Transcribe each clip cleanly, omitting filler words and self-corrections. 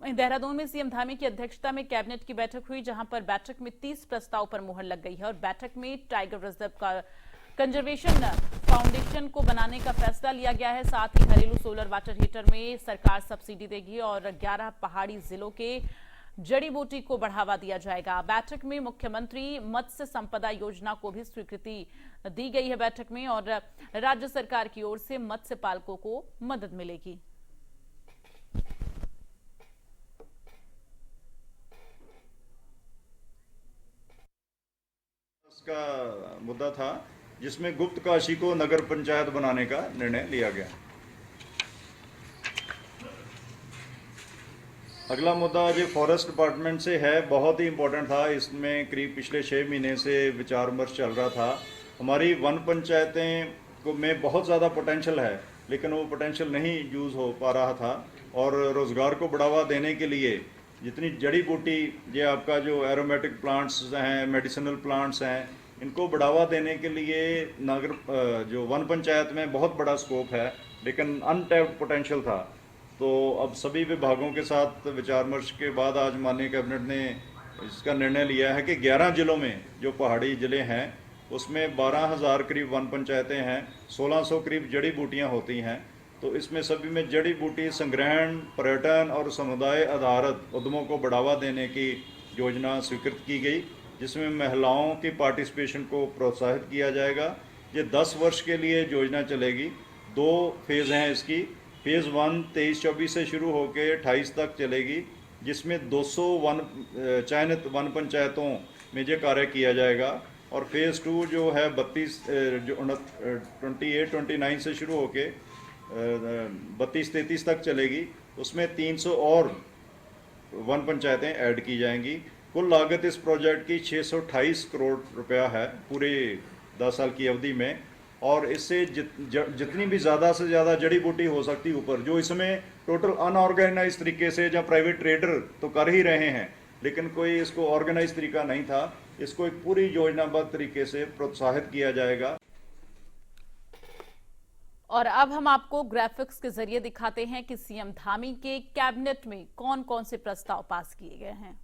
वहीं देहरादून में सीएम धामी की अध्यक्षता में कैबिनेट की बैठक हुई, जहां पर बैठक में 30 प्रस्ताव पर मुहर लग गई है और बैठक में टाइगर रिजर्व का कंजर्वेशन फाउंडेशन को बनाने का फैसला लिया गया है। साथ ही घरेलू सोलर वाटर हीटर में सरकार सब्सिडी देगी और 11 पहाड़ी जिलों के जड़ी बूटी को बढ़ावा दिया जाएगा। बैठक में मुख्यमंत्री मत्स्य संपदा योजना को भी स्वीकृति दी गई है बैठक में, और राज्य सरकार की ओर से मत्स्य पालकों को मदद मिलेगी। का मुद्दा था जिसमें गुप्त काशी को नगर पंचायत बनाने का निर्णय लिया गया। अगला मुद्दा जो फॉरेस्ट डिपार्टमेंट से है, बहुत ही इम्पोर्टेंट था। इसमें करीब पिछले 6 महीने से विचार विमर्श चल रहा था। हमारी वन पंचायतें को में बहुत ज़्यादा पोटेंशियल है, लेकिन वो पोटेंशियल नहीं यूज़ हो पा रहा था। और रोज़गार को बढ़ावा देने के लिए जितनी जड़ी बूटी, ये आपका जो एरोमेटिक प्लांट्स हैं, मेडिसिनल प्लांट्स हैं, इनको बढ़ावा देने के लिए नगर जो वन पंचायत में बहुत बड़ा स्कोप है, लेकिन अनटैप्ड पोटेंशियल था। तो अब सभी विभागों के साथ विचार विमर्श के बाद आज माननीय कैबिनेट ने इसका निर्णय लिया है कि 11 जिलों में जो पहाड़ी जिले हैं उसमें 12,000 करीब वन पंचायतें हैं, 1600 करीब जड़ी बूटियाँ होती हैं। तो इसमें सभी में जड़ी बूटी संग्रहण, पर्यटन और समुदाय आधारित उद्यमों को बढ़ावा देने की योजना स्वीकृत की गई, जिसमें महिलाओं की पार्टिसिपेशन को प्रोत्साहित किया जाएगा। ये 10 वर्ष के लिए योजना चलेगी। 2 फेज़ हैं इसकी। फेज़ 1 23-24 से शुरू होकर 28 तक चलेगी, जिसमें 200 चयनित वन पंचायतों में ये कार्य किया जाएगा। और फेज़ 2 जो है 28-29 से शुरू होकर 32-33 तक चलेगी। उसमें 300 और वन पंचायतें ऐड की जाएंगी। कुल लागत इस प्रोजेक्ट की 628 करोड़ रुपया है पूरे 10 साल की अवधि में। और इससे जितनी भी ज़्यादा से ज़्यादा जड़ी बूटी हो सकती ऊपर, जो इसमें टोटल अनऑर्गेनाइज तरीके से, जहाँ प्राइवेट ट्रेडर तो कर ही रहे हैं लेकिन कोई इसको ऑर्गेनाइज तरीका नहीं था, इसको एक पूरी योजनाबद्ध तरीके से प्रोत्साहित किया जाएगा। और अब हम आपको ग्राफिक्स के जरिए दिखाते हैं कि सीएम धामी के कैबिनेट में कौन कौन से प्रस्ताव पास किए गए हैं।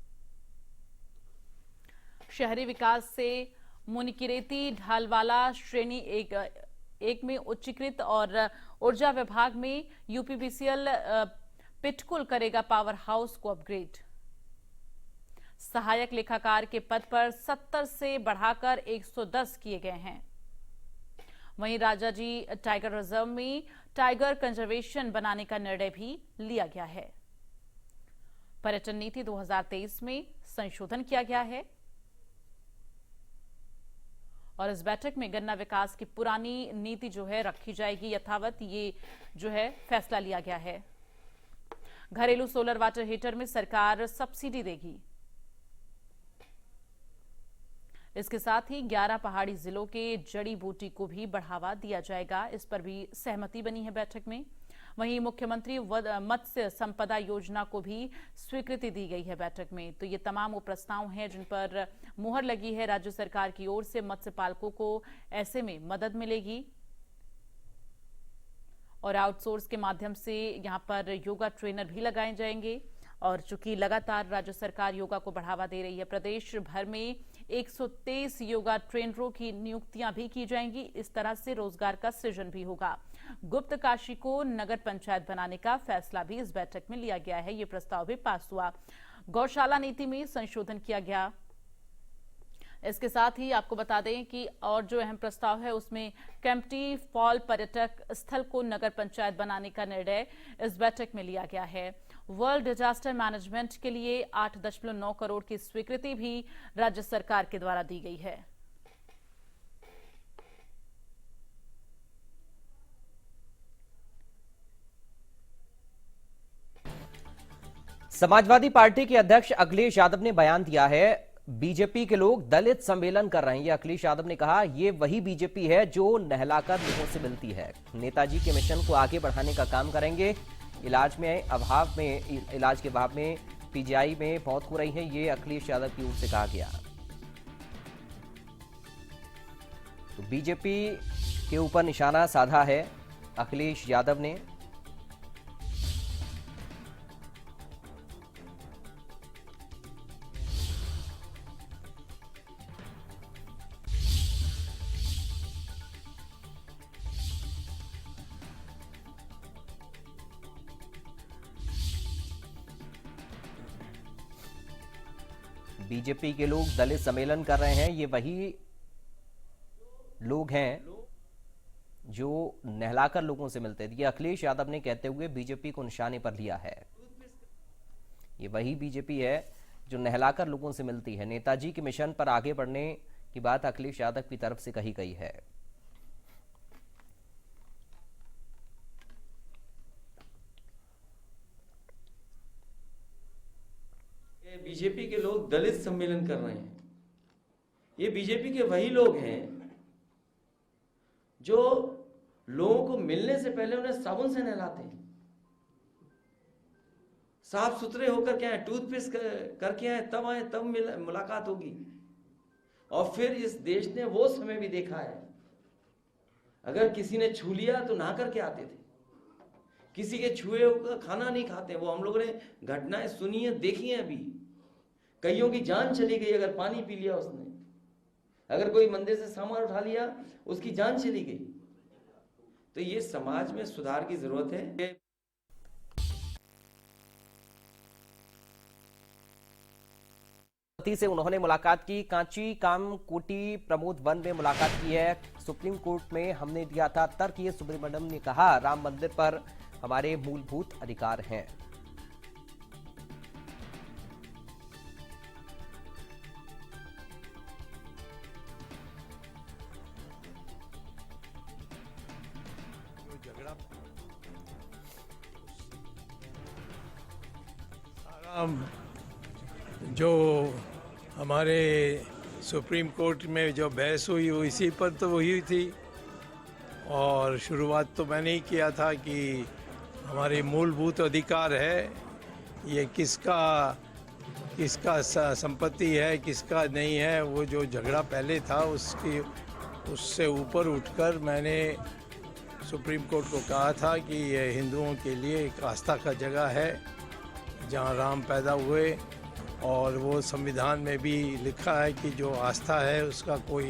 शहरी विकास से मुनिकिरेती ढालवाला श्रेणी एक में उच्चीकृत, और ऊर्जा विभाग में यूपीबीसीएल पिटकुल करेगा पावर हाउस को अपग्रेड। सहायक लेखाकार के पद पर 70 से बढ़ाकर 110 किए गए हैं। वहीं राजाजी टाइगर रिजर्व में टाइगर कंजर्वेशन बनाने का निर्णय भी लिया गया है। पर्यटन नीति 2023 में संशोधन किया गया है और इस बैठक में गन्ना विकास की पुरानी नीति जो है रखी जाएगी यथावत, ये जो है फैसला लिया गया है। घरेलू सोलर वाटर हीटर में सरकार सब्सिडी देगी। इसके साथ ही 11 पहाड़ी जिलों के जड़ी बूटी को भी बढ़ावा दिया जाएगा, इस पर भी सहमति बनी है बैठक में। वहीं मुख्यमंत्री मत्स्य संपदा योजना को भी स्वीकृति दी गई है बैठक में। तो ये तमाम वो प्रस्ताव हैं जिन पर मुहर लगी है राज्य सरकार की ओर से। मत्स्य पालकों को ऐसे में मदद मिलेगी और आउटसोर्स के माध्यम से यहां पर योगा ट्रेनर भी लगाए जाएंगे। और चूंकि लगातार राज्य सरकार योगा को बढ़ावा दे रही है, प्रदेश भर में 123 योगा ट्रेनरों की नियुक्तियां भी की जाएंगी। इस तरह से रोजगार का सृजन भी होगा। गुप्त काशी को नगर पंचायत बनाने का फैसला भी इस बैठक में लिया गया है। ये प्रस्ताव भी पास हुआ। गौशाला नीति में संशोधन किया गया। इसके साथ ही आपको बता दें कि और जो अहम प्रस्ताव है उसमें केम्प्टी फॉल पर्यटक स्थल को नगर पंचायत बनाने का निर्णय इस बैठक में लिया गया है। वर्ल्ड डिजास्टर मैनेजमेंट के लिए 8.9 करोड़ की स्वीकृति भी राज्य सरकार के द्वारा दी गई है। समाजवादी पार्टी के अध्यक्ष अखिलेश यादव ने बयान दिया है, बीजेपी के लोग दलित सम्मेलन कर रहे हैं। ये अखिलेश यादव ने कहा, ये वही बीजेपी है जो नहलाकर लोगों से मिलती है। नेताजी के मिशन को आगे बढ़ाने का काम करेंगे। इलाज के अभाव में पीजीआई में मौत हो रही है, ये अखिलेश यादव की ओर से कहा गया। तो बीजेपी के ऊपर निशाना साधा है अखिलेश यादव ने। बीजेपी के लोग दलित सम्मेलन कर रहे हैं, ये वही लोग हैं जो नहलाकर लोगों से मिलते थे। ये अखिलेश यादव ने कहते हुए बीजेपी को निशाने पर लिया है। ये वही बीजेपी है जो नहलाकर लोगों से मिलती है। नेताजी के मिशन पर आगे बढ़ने की बात अखिलेश यादव की तरफ से कही गई है। बीजेपी के लोग दलित सम्मेलन कर रहे हैं। ये बीजेपी के वही लोग हैं जो लोगों को मिलने से पहले उन्हें साबुन से नहलाते हैं, साफ सुथरे होकर के आए, टूथपेस्ट करके आए, तब आए, तब मुलाकात होगी। और फिर इस देश ने वो समय भी देखा है, अगर किसी ने छू लिया तो नहा करके आते थे, किसी के छुए हुए खाना नहीं खाते। वो हम लोगों ने घटनाएं सुनी है, देखी है। अभी कईयों की जान चली गई अगर पानी पी लिया उसने, अगर कोई मंदिर से सामान उठा लिया उसकी जान चली गई। तो ये समाज में सुधार की जरूरत है। से उन्होंने मुलाकात की। कांची कामकोटी प्रमोद वन में मुलाकात की है। सुप्रीम कोर्ट में हमने दिया था तर्क, ये सुब्रमण्यम ने कहा, राम मंदिर पर हमारे मूलभूत अधिकार हैं। जो हमारे सुप्रीम कोर्ट में जो बहस हुई वो इसी पर तो हुई थी। और शुरुआत तो मैंने ही किया था कि हमारे मूलभूत अधिकार है, ये किसका संपत्ति है, किसका नहीं है। वो जो झगड़ा पहले था उससे ऊपर उठकर मैंने सुप्रीम कोर्ट को कहा था कि ये हिंदुओं के लिए एक आस्था का जगह है जहाँ राम पैदा हुए, और वो संविधान में भी लिखा है कि जो आस्था है उसका कोई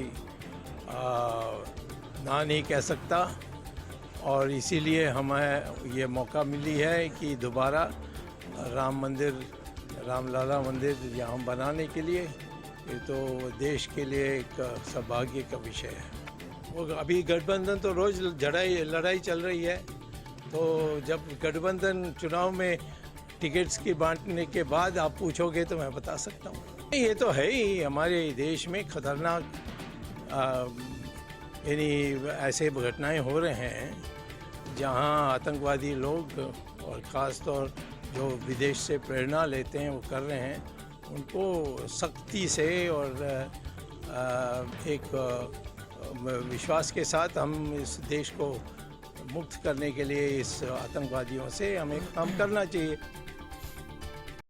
ना नहीं कह सकता। और इसीलिए हमें ये मौका मिली है कि दोबारा राम मंदिर, रामलला मंदिर यहाँ बनाने के लिए, ये तो देश के लिए एक सौभाग्य का विषय है। वो अभी गठबंधन तो रोज़ लड़ाई चल रही है, तो जब गठबंधन चुनाव में टिकट्स की बांटने के बाद आप पूछोगे तो मैं बता सकता हूँ। ये तो है ही, हमारे देश में खतरनाक यानी ऐसे घटनाएं हो रहे हैं जहाँ आतंकवादी लोग, और ख़ास तौर जो विदेश से प्रेरणा लेते हैं वो कर रहे हैं, उनको सख्ती से और एक विश्वास के साथ हम इस देश को मुक्त करने के लिए इस आतंकवादियों से हमें काम करना चाहिए।